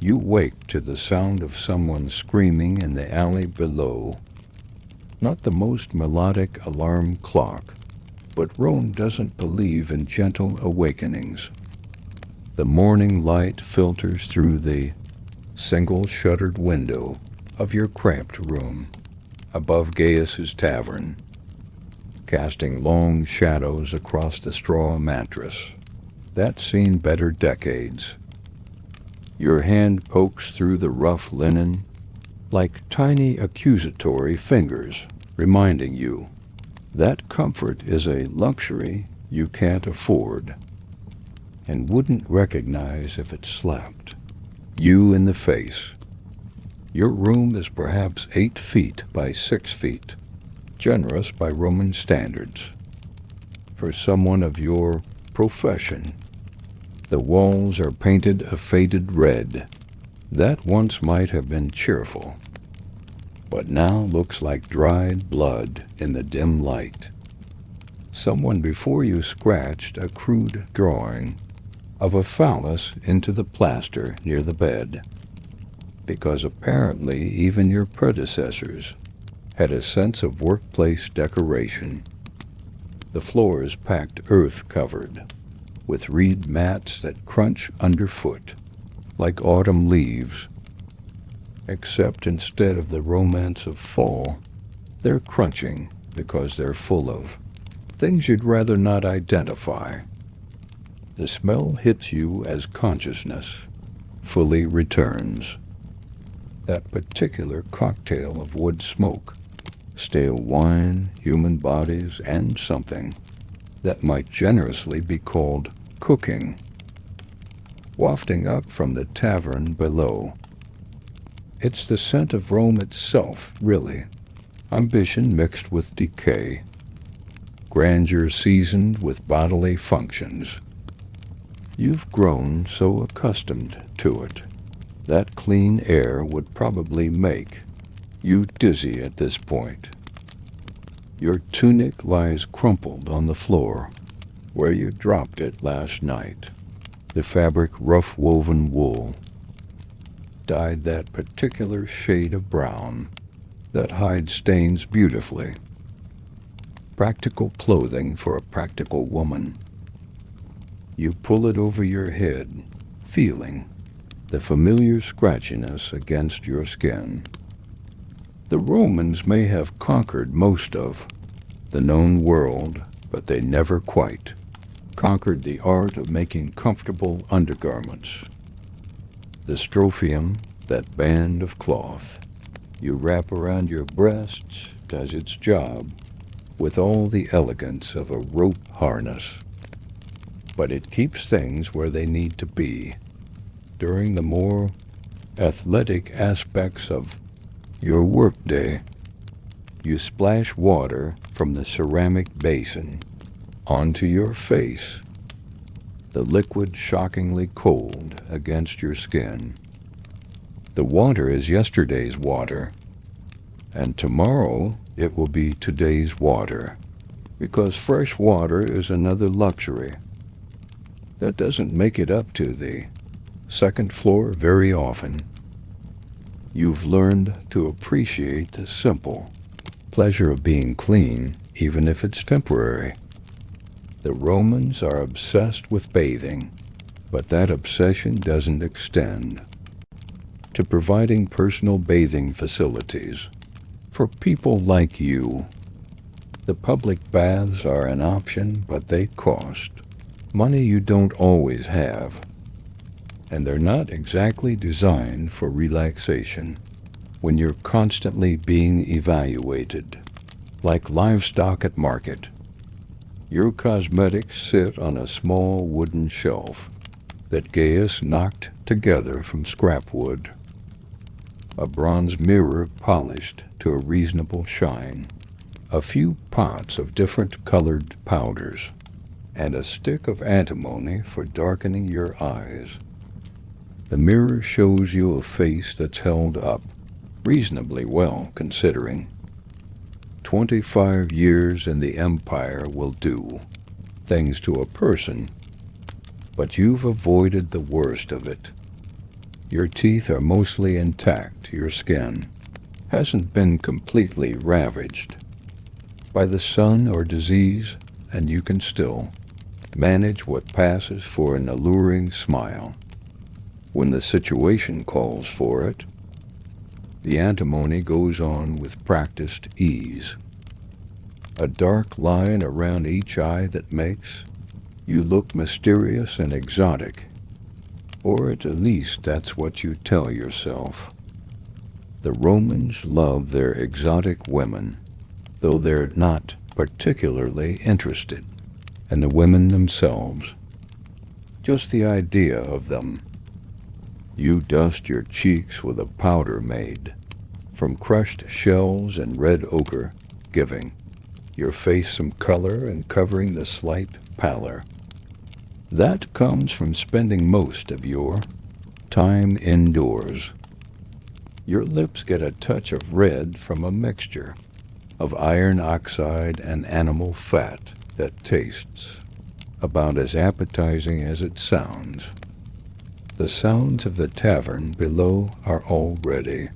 You wake to the sound of someone screaming in the alley below. Not the most melodic alarm clock, but Rome doesn't believe in gentle awakenings. The morning light filters through the single-shuttered window of your cramped room above Gaius's tavern, casting long shadows across the straw mattress. That's seen better decades. Your hand pokes through the rough linen like tiny accusatory fingers, reminding you that comfort is a luxury you can't afford and wouldn't recognize if it slapped you in the face. Your room is perhaps 8 feet by 6 feet, generous by Roman standards. For someone of your profession, the walls are painted a faded red that once might have been cheerful, but now looks like dried blood in the dim light. Someone before you scratched a crude drawing of a phallus into the plaster near the bed, because apparently even your predecessors had a sense of workplace decoration. The floor is packed earth-covered, with reed mats that crunch underfoot like autumn leaves, except instead of the romance of fall, they're crunching because they're full of things you'd rather not identify. The smell hits you as consciousness fully returns. That particular cocktail of wood smoke, stale wine, human bodies, and something that might generously be called cooking, wafting up from the tavern below. It's the scent of Rome itself, really. Ambition mixed with decay. Grandeur seasoned with bodily functions. You've grown so accustomed to it that clean air would probably make you dizzy at this point. Your tunic lies crumpled on the floor where you dropped it last night. The fabric rough-woven wool, dyed that particular shade of brown that hides stains beautifully. Practical clothing for a practical woman. You pull it over your head, feeling the familiar scratchiness against your skin. The Romans may have conquered most of the known world, but they never quite conquered the art of making comfortable undergarments. The strophium, that band of cloth you wrap around your breasts, does its job with all the elegance of a rope harness. But it keeps things where they need to be during the more athletic aspects of your workday. You splash water from the ceramic basin onto your face, the liquid shockingly cold against your skin. The water is yesterday's water, and tomorrow it will be today's water, because fresh water is another luxury that doesn't make it up to the second floor very often. You've learned to appreciate the simple pleasure of being clean, even if it's temporary. The Romans are obsessed with bathing, but that obsession doesn't extend to providing personal bathing facilities for people like you. The public baths are an option, but they cost money you don't always have, and they're not exactly designed for relaxation when you're constantly being evaluated, like livestock at market. Your cosmetics sit on a small wooden shelf that Gaius knocked together from scrap wood. A bronze mirror polished to a reasonable shine, a few pots of different colored powders, and a stick of antimony for darkening your eyes. The mirror shows you a face that's held up reasonably well, considering. 25 years in the empire will do things to a person, but you've avoided the worst of it. Your teeth are mostly intact, your skin hasn't been completely ravaged by the sun or disease, and you can still manage what passes for an alluring smile when the situation calls for it. The antimony goes on with practiced ease, a dark line around each eye that makes you look mysterious and exotic, or at least that's what you tell yourself. The Romans loved their exotic women, though they're not particularly interested in the women themselves. Just the idea of them. You dust your cheeks with a powder made from crushed shells and red ochre, giving your face some color and covering the slight pallor. That comes from spending most of your time indoors. Your lips get a touch of red from a mixture of iron oxide and animal fat that tastes about as appetizing as it sounds. The sounds of the tavern below are already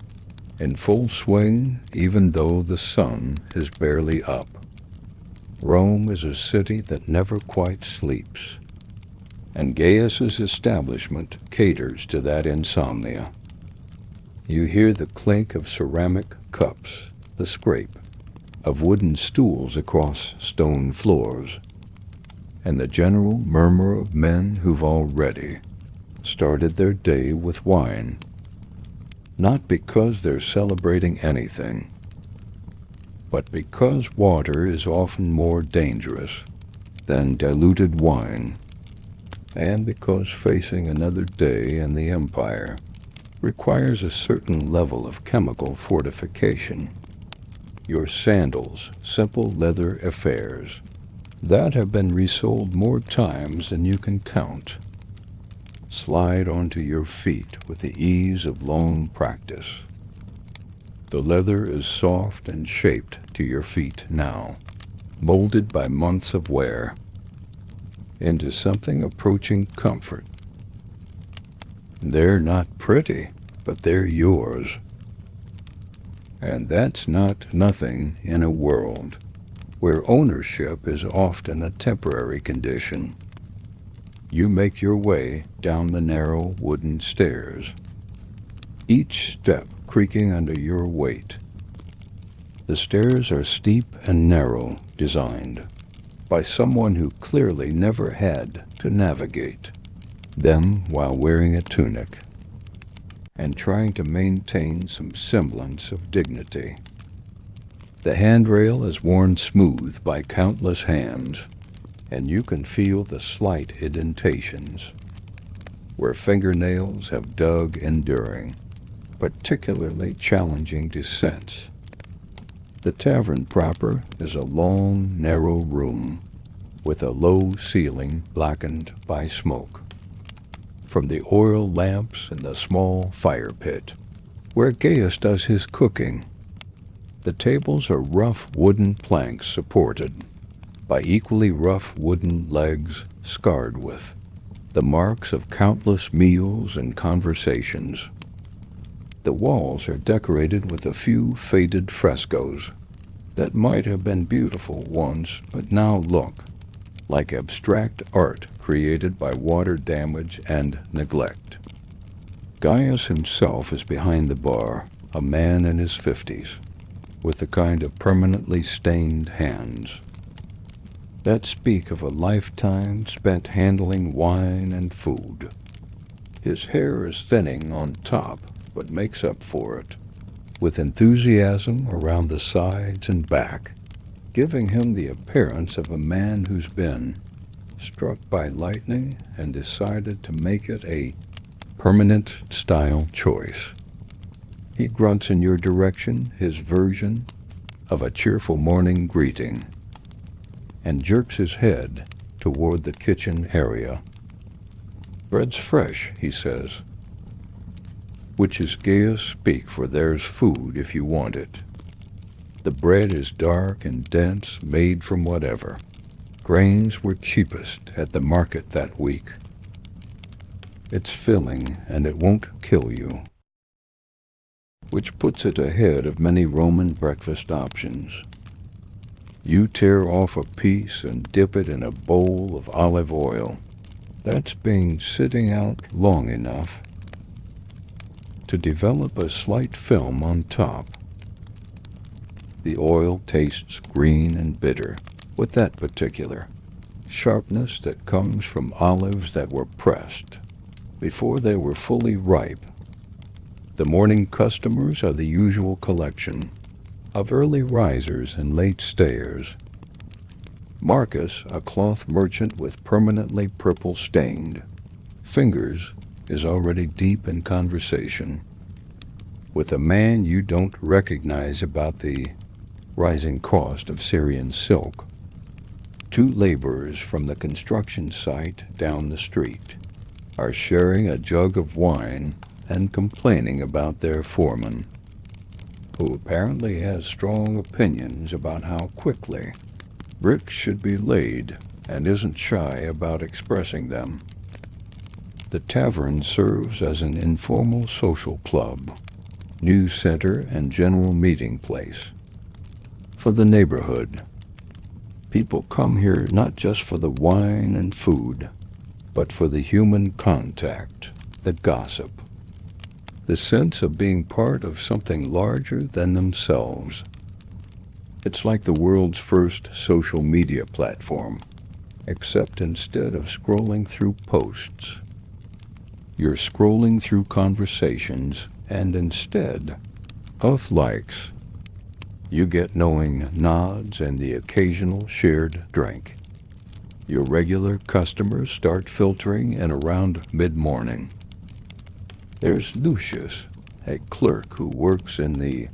in full swing, even though the sun is barely up. Rome is a city that never quite sleeps, and Gaius's establishment caters to that insomnia. You hear the clink of ceramic cups, the scrape of wooden stools across stone floors, and the general murmur of men who've already started their day with wine, not because they're celebrating anything, but because water is often more dangerous than diluted wine, and because facing another day in the empire requires a certain level of chemical fortification. Your sandals, simple leather affairs, that have been resold more times than you can count, slide onto your feet with the ease of long practice. The leather is soft and shaped to your feet now, molded by months of wear into something approaching comfort. They're not pretty, but they're yours. And that's not nothing in a world where ownership is often a temporary condition. You make your way down the narrow wooden stairs, each step creaking under your weight. The stairs are steep and narrow, designed by someone who clearly never had to navigate them while wearing a tunic and trying to maintain some semblance of dignity. The handrail is worn smooth by countless hands, and you can feel the slight indentations where fingernails have dug enduring, particularly challenging descents. The tavern proper is a long, narrow room with a low ceiling blackened by smoke from the oil lamps in the small fire pit where Gaius does his cooking. The tables are rough wooden planks supported by equally rough wooden legs scarred with the marks of countless meals and conversations. The walls are decorated with a few faded frescoes that might have been beautiful once, but now look like abstract art created by water damage and neglect. Gaius himself is behind the bar, a man in his 50s, with the kind of permanently stained hands that speak of a lifetime spent handling wine and food. His hair is thinning on top, but makes up for it with enthusiasm around the sides and back, giving him the appearance of a man who's been struck by lightning and decided to make it a permanent style choice. He grunts in your direction his version of a cheerful morning greeting and jerks his head toward the kitchen area. "Bread's fresh," he says, which is Gaius speak for there's food if you want it. The bread is dark and dense, made from whatever grains were cheapest at the market that week. It's filling, and it won't kill you, which puts it ahead of many Roman breakfast options. You tear off a piece and dip it in a bowl of olive oil. That's been sitting out long enough to develop a slight film on top. The oil tastes green and bitter, with that particular sharpness that comes from olives that were pressed before they were fully ripe. The morning customers are the usual collection of early risers and late stayers. Marcus, a cloth merchant with permanently purple-stained fingers, is already deep in conversation with a man you don't recognize about the rising cost of Syrian silk. Two laborers from the construction site down the street are sharing a jug of wine and complaining about their foreman, who apparently has strong opinions about how quickly bricks should be laid and isn't shy about expressing them. The tavern serves as an informal social club, news center, and general meeting place for the neighborhood. People come here not just for the wine and food, but for the human contact, the gossip, the sense of being part of something larger than themselves. It's like the world's first social media platform, except instead of scrolling through posts, you're scrolling through conversations, and instead of likes, you get knowing nods and the occasional shared drink. Your regular customers start filtering in around mid-morning. There's Lucius, a clerk who works in the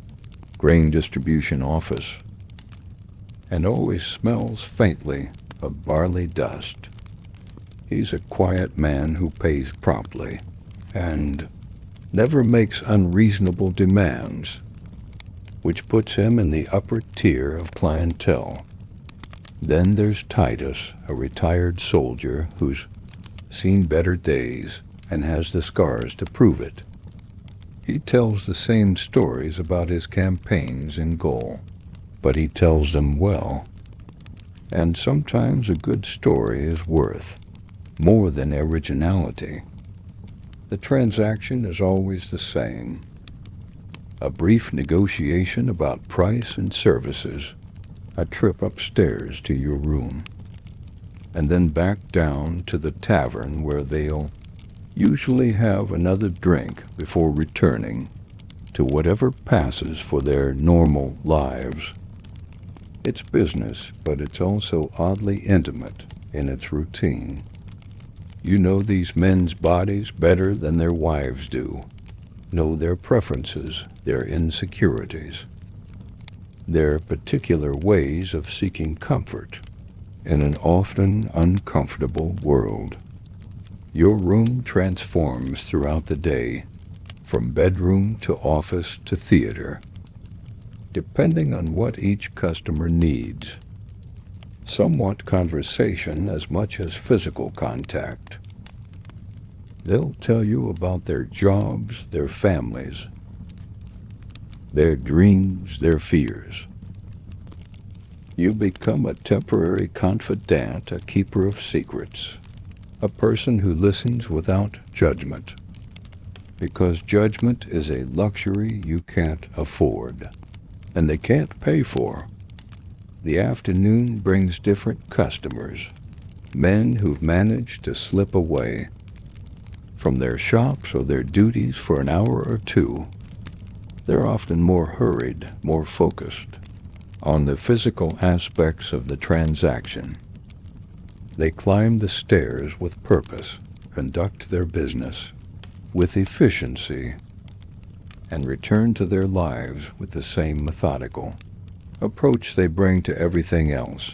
grain distribution office and always smells faintly of barley dust. He's a quiet man who pays promptly and never makes unreasonable demands, which puts him in the upper tier of clientele. Then there's Titus, a retired soldier who's seen better days and has the scars to prove it. He tells the same stories about his campaigns in Gaul, but he tells them well. And sometimes a good story is worth more than originality. The transaction is always the same: a brief negotiation about price and services, a trip upstairs to your room, and then back down to the tavern where they'll usually have another drink before returning to whatever passes for their normal lives. It's business, but it's also oddly intimate in its routine. You know these men's bodies better than their wives do, know their preferences, their insecurities, their particular ways of seeking comfort in an often uncomfortable world. Your room transforms throughout the day, from bedroom to office to theater, depending on what each customer needs. Somewhat conversation as much as physical contact. They'll tell you about their jobs, their families, their dreams, their fears. You become a temporary confidant, a keeper of secrets, a person who listens without judgment, because judgment is a luxury you can't afford, and they can't pay for. The afternoon brings different customers, men who've managed to slip away from their shops or their duties for an hour or two. They're often more hurried, more focused on the physical aspects of the transaction. They climb the stairs with purpose, conduct their business with efficiency, and return to their lives with the same methodical approach they bring to everything else.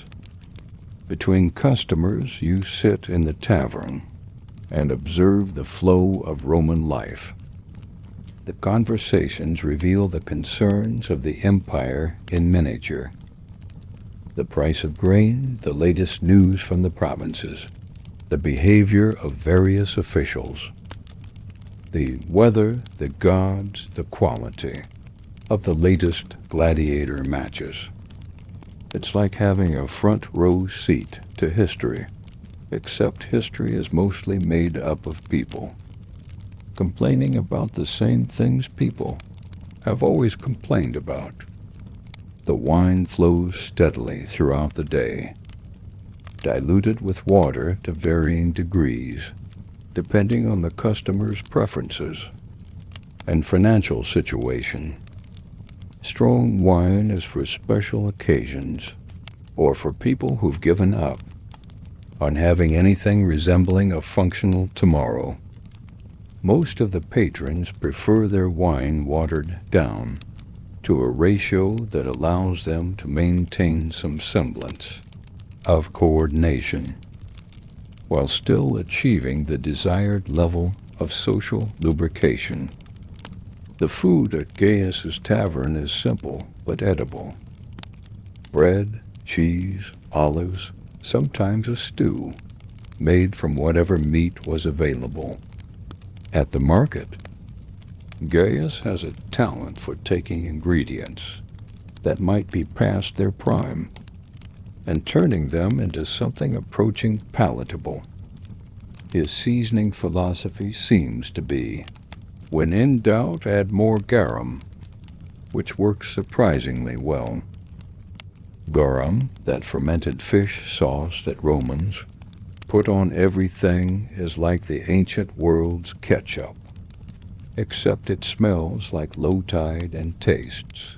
Between customers, you sit in the tavern and observe the flow of Roman life. The conversations reveal the concerns of the empire in miniature. The price of grain, the latest news from the provinces, the behavior of various officials, The weather, the gods, the quality of the latest gladiator matches. It's like having a front row seat to history, except history is mostly made up of people, complaining about the same things people have always complained about. The wine flows steadily throughout the day, diluted with water to varying degrees, depending on the customer's preferences and financial situation. Strong wine is for special occasions or for people who've given up on having anything resembling a functional tomorrow. Most of the patrons prefer their wine watered down to a ratio that allows them to maintain some semblance of coordination while still achieving the desired level of social lubrication. The food at Gaius's tavern is simple but edible. Bread, cheese, olives, sometimes a stew, made from whatever meat was available. At the market, Gaius has a talent for taking ingredients that might be past their prime and turning them into something approaching palatable. His seasoning philosophy seems to be, when in doubt, add more garum, which works surprisingly well. Garum, that fermented fish sauce that Romans put on everything, is like the ancient world's ketchup, except it smells like low tide and tastes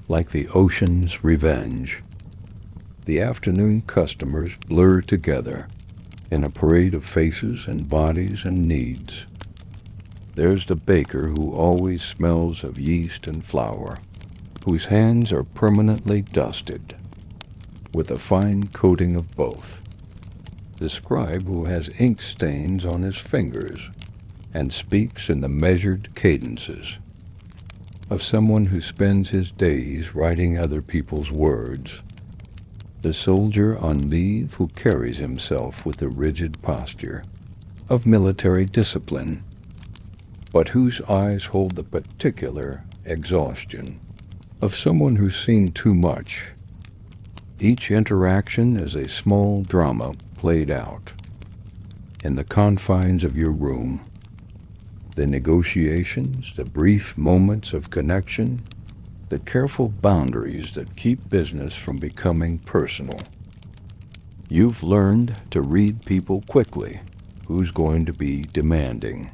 like the ocean's revenge. The afternoon customers blur together in a parade of faces and bodies and needs. There's the baker who always smells of yeast and flour, whose hands are permanently dusted with a fine coating of both. The scribe who has ink stains on his fingers and speaks in the measured cadences of someone who spends his days writing other people's words. The soldier on leave who carries himself with a rigid posture of military discipline, but whose eyes hold the particular exhaustion of someone who's seen too much. Each interaction is a small drama played out in the confines of your room. The negotiations, the brief moments of connection, the careful boundaries that keep business from becoming personal. You've learned to read people quickly. Who's going to be demanding?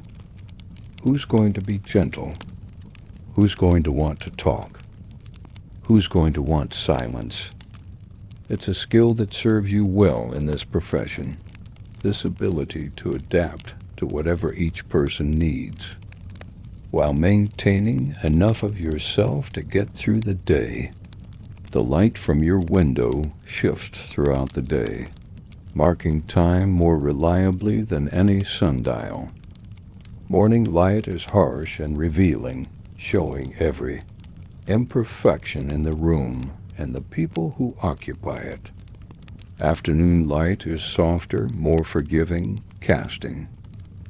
Who's going to be gentle? Who's going to want to talk? Who's going to want silence? It's a skill that serves you well in this profession, this ability to adapt to whatever each person needs, while maintaining enough of yourself to get through the day. The light from your window shifts throughout the day, marking time more reliably than any sundial. Morning light is harsh and revealing, showing every imperfection in the room and the people who occupy it. Afternoon light is softer, more forgiving, casting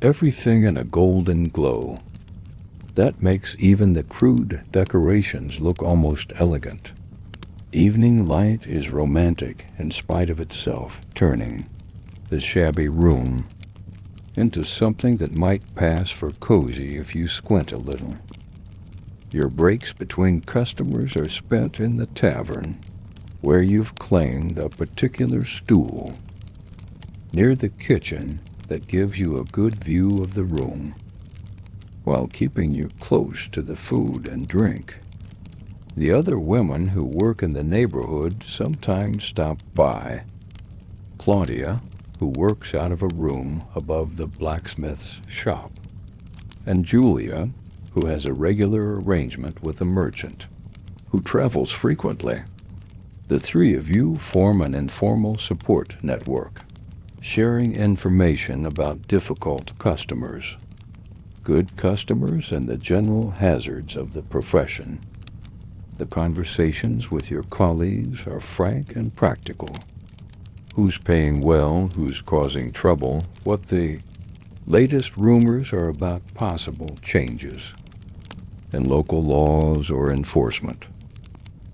everything in a golden glow. That makes even the crude decorations look almost elegant. Evening light is romantic in spite of itself, turning the shabby room into something that might pass for cozy if you squint a little. Your breaks between customers are spent in the tavern, where you've claimed a particular stool near the kitchen that gives you a good view of the room, while keeping you close to the food and drink. The other women who work in the neighborhood sometimes stop by. Claudia, who works out of a room above the blacksmith's shop, and Julia, who has a regular arrangement with a merchant, who travels frequently. The three of you form an informal support network, sharing information about difficult customers, good customers, and the general hazards of the profession. The conversations with your colleagues are frank and practical. Who's paying well, who's causing trouble, what the Latest rumors are about possible changes in local laws or enforcement.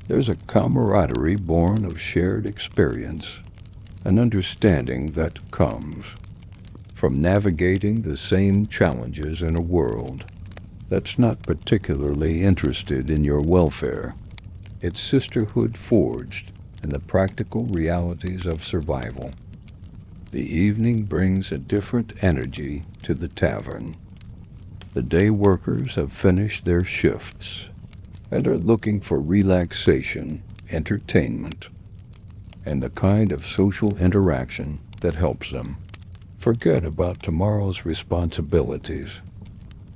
There's a camaraderie born of shared experience, an understanding that comes from navigating the same challenges in a world that's not particularly interested in your welfare. It's sisterhood forged in the practical realities of survival. The evening brings a different energy to the tavern. The day workers have finished their shifts and are looking for relaxation, entertainment, and the kind of social interaction that helps them forget about tomorrow's responsibilities.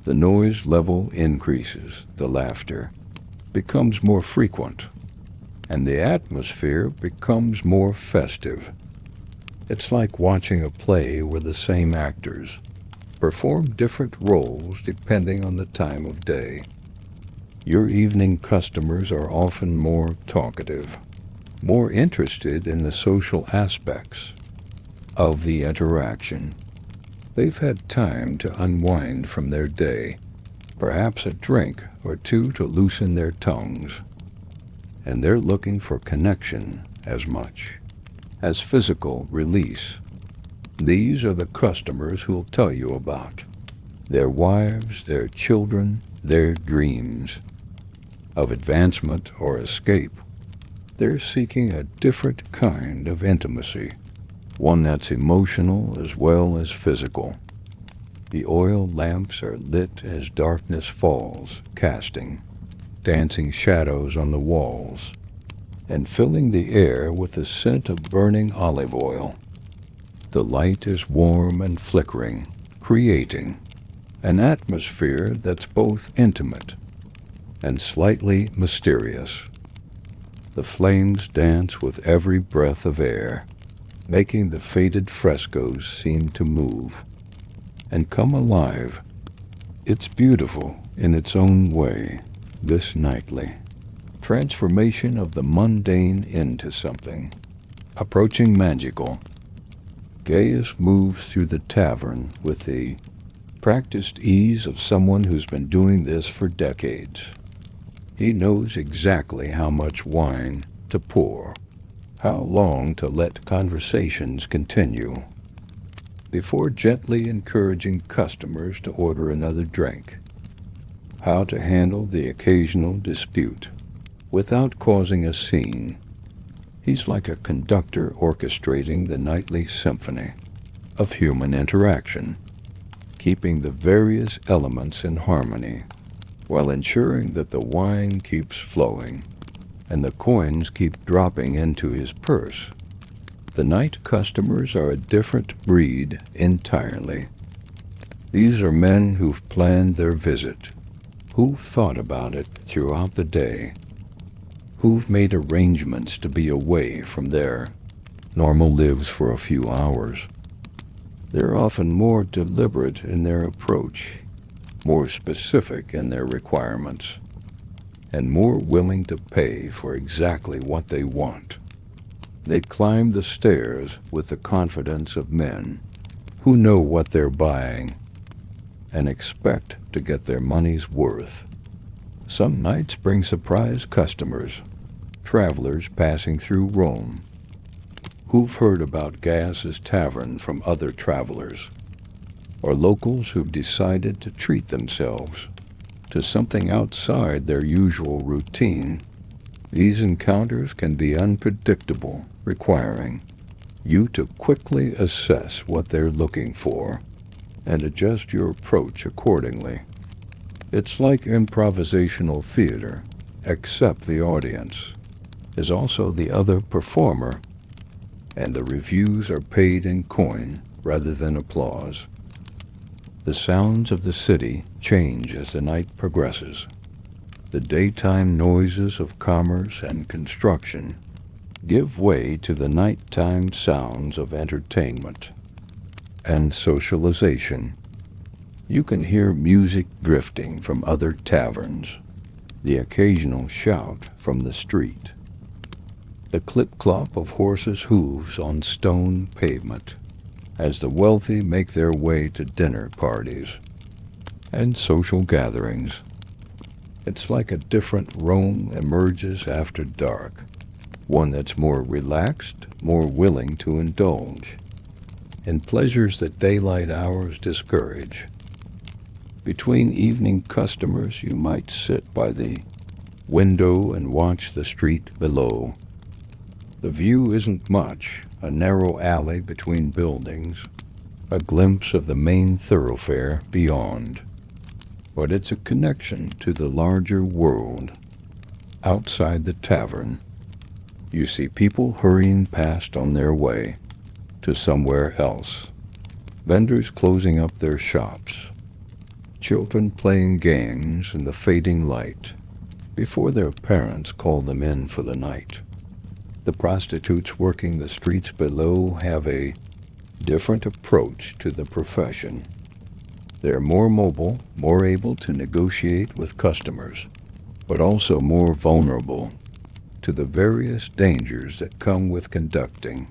The noise level increases, the laughter becomes more frequent, and the atmosphere becomes more festive. It's like watching a play where the same actors perform different roles depending on the time of day. Your evening customers are often more talkative, more interested in the social aspects of the interaction. They've had time to unwind from their day, perhaps a drink or two to loosen their tongues, and they're looking for connection as much as physical release. These are the customers who'll tell you about their wives, their children, their dreams of advancement or escape. They're seeking a different kind of intimacy, one that's emotional as well as physical. The oil lamps are lit as darkness falls, casting dancing shadows on the walls and filling the air with the scent of burning olive oil. The light is warm and flickering, creating an atmosphere that's both intimate and slightly mysterious. The flames dance with every breath of air, making the faded frescoes seem to move and come alive. It's beautiful in its own way, this nightly transformation of the mundane into something approaching magical. Gaius moves through the tavern with the practiced ease of someone who's been doing this for decades. He knows exactly how much wine to pour, how long to let conversations continue, before gently encouraging customers to order another drink, how to handle the occasional dispute without causing a scene. He's like a conductor orchestrating the nightly symphony of human interaction, keeping the various elements in harmony while ensuring that the wine keeps flowing and the coins keep dropping into his purse. The night customers are a different breed entirely. These are men who've planned their visit, who've thought about it throughout the day, who've made arrangements to be away from their normal lives for a few hours. They're often more deliberate in their approach, more specific in their requirements, and more willing to pay for exactly what they want. They climb the stairs with the confidence of men who know what they're buying and expect to get their money's worth. Some nights bring surprise customers, travelers passing through Rome, who've heard about Gaius's tavern from other travelers, or locals who've decided to treat themselves to something outside their usual routine. These encounters can be unpredictable, requiring you to quickly assess what they're looking for and adjust your approach accordingly. It's like improvisational theater, except the audience is also the other performer, and the reviews are paid in coin rather than applause. The sounds of the city change as the night progresses. The daytime noises of commerce and construction give way to the nighttime sounds of entertainment and socialization. You can hear music drifting from other taverns, the occasional shout from the street, the clip-clop of horses' hooves on stone pavement, as the wealthy make their way to dinner parties and social gatherings. It's like a different Rome emerges after dark, one that's more relaxed, more willing to indulge in pleasures that daylight hours discourage. Between evening customers, you might sit by the window and watch the street below. The view isn't much, a narrow alley between buildings, a glimpse of the main thoroughfare beyond. But it's a connection to the larger world. Outside the tavern, you see people hurrying past on their way to somewhere else, vendors closing up their shops, children playing games in the fading light before their parents call them in for the night. The prostitutes working the streets below have a different approach to the profession. They're more mobile, more able to negotiate with customers, but also more vulnerable to the various dangers that come with conducting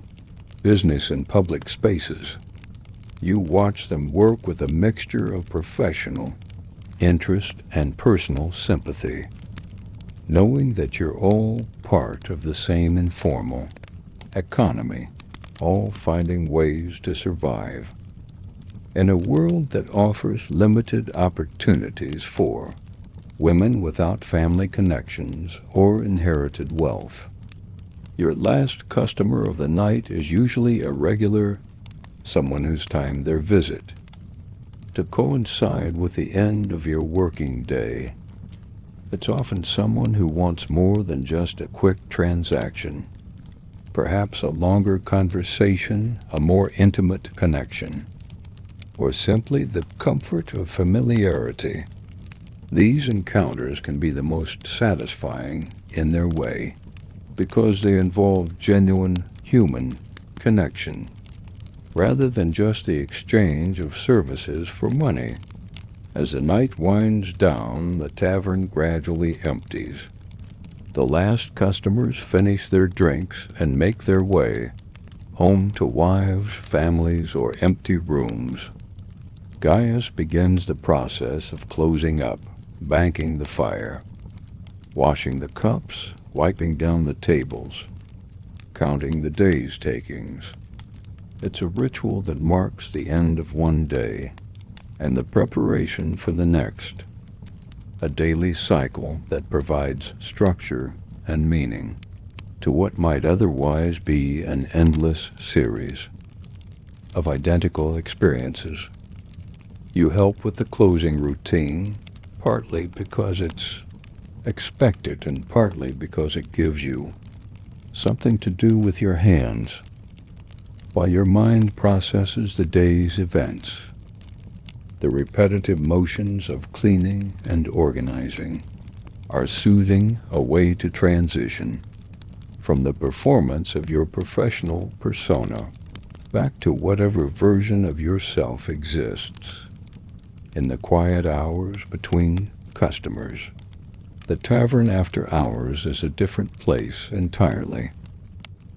business in public spaces. You watch them work with a mixture of professional interest and personal sympathy, knowing that you're all part of the same informal economy, all finding ways to survive. In a world that offers limited opportunities for women without family connections or inherited wealth, your last customer of the night is usually a regular, someone who's timed their visit to coincide with the end of your working day. It's often someone who wants more than just a quick transaction, perhaps a longer conversation, a more intimate connection, or simply the comfort of familiarity. These encounters can be the most satisfying in their way because they involve genuine human connection rather than just the exchange of services for money. As the night winds down, the tavern gradually empties. The last customers finish their drinks and make their way home to wives, families, or empty rooms. Gaius begins the process of closing up, banking the fire, washing the cups, wiping down the tables, counting the day's takings. It's a ritual that marks the end of one day and the preparation for the next, a daily cycle that provides structure and meaning to what might otherwise be an endless series of identical experiences. You help with the closing routine, partly because it's expected and partly because it gives you something to do with your hands while your mind processes the day's events. The repetitive motions of cleaning and organizing are soothing, a way to transition from the performance of your professional persona back to whatever version of yourself exists. In the quiet hours between customers, the tavern after hours is a different place entirely.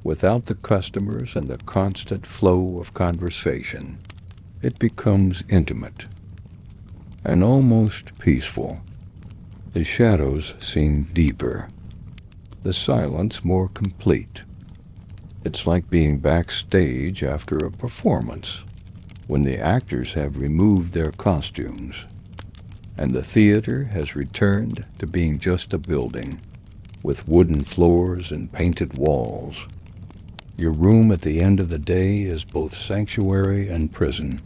Without the customers and the constant flow of conversation, it becomes intimate and almost peaceful. The shadows seem deeper, the silence more complete. It's like being backstage after a performance, when the actors have removed their costumes, and the theater has returned to being just a building, with wooden floors and painted walls. Your room at the end of the day is both sanctuary and prison.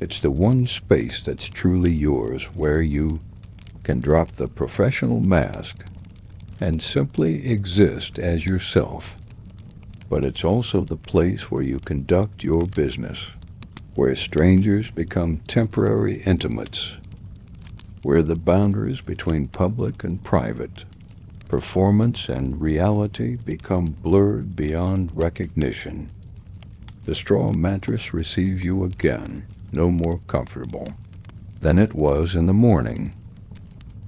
It's the one space that's truly yours, where you can drop the professional mask and simply exist as yourself. But it's also the place where you conduct your business, where strangers become temporary intimates, where the boundaries between public and private, performance and reality become blurred beyond recognition. The straw mattress receives you again, no more comfortable than it was in the morning,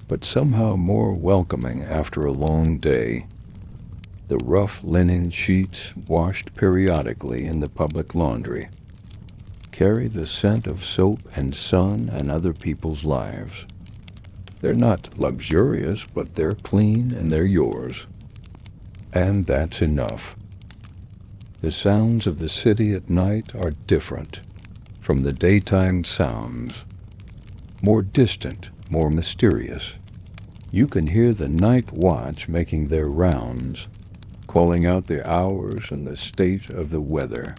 but somehow more welcoming after a long day. The rough linen sheets washed periodically in the public laundry, carry the scent of soap and sun and other people's lives. They're not luxurious, but they're clean and they're yours. And that's enough. The sounds of the city at night are different from the daytime sounds. More distant, more mysterious. You can hear the night watch making their rounds, calling out the hours and the state of the weather.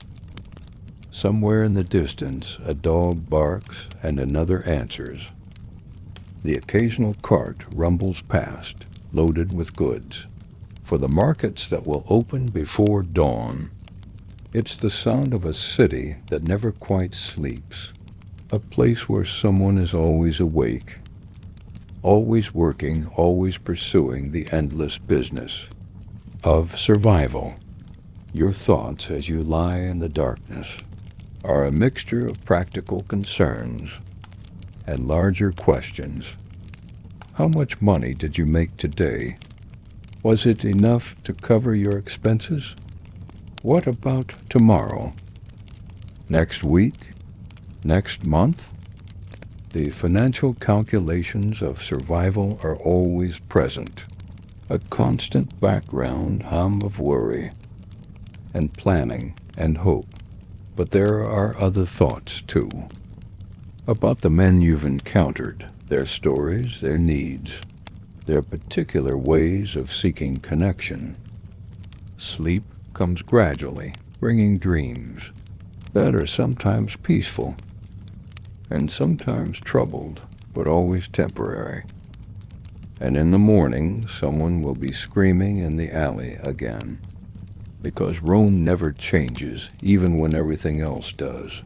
Somewhere in the distance, a dog barks and another answers. The occasional cart rumbles past, loaded with goods, for the markets that will open before dawn. It's the sound of a city that never quite sleeps, a place where someone is always awake, always working, always pursuing the endless business of survival. Your thoughts as you lie in the darkness are a mixture of practical concerns and larger questions. How much money did you make today? Was it enough to cover your expenses? What about tomorrow? Next week? Next month? The financial calculations of survival are always present, a constant background hum of worry and planning and hope. But there are other thoughts, too, about the men you've encountered, their stories, their needs, their particular ways of seeking connection. Sleep comes gradually, bringing dreams that are sometimes peaceful and sometimes troubled, but always temporary. And in the morning, someone will be screaming in the alley again, because Rome never changes, even when everything else does.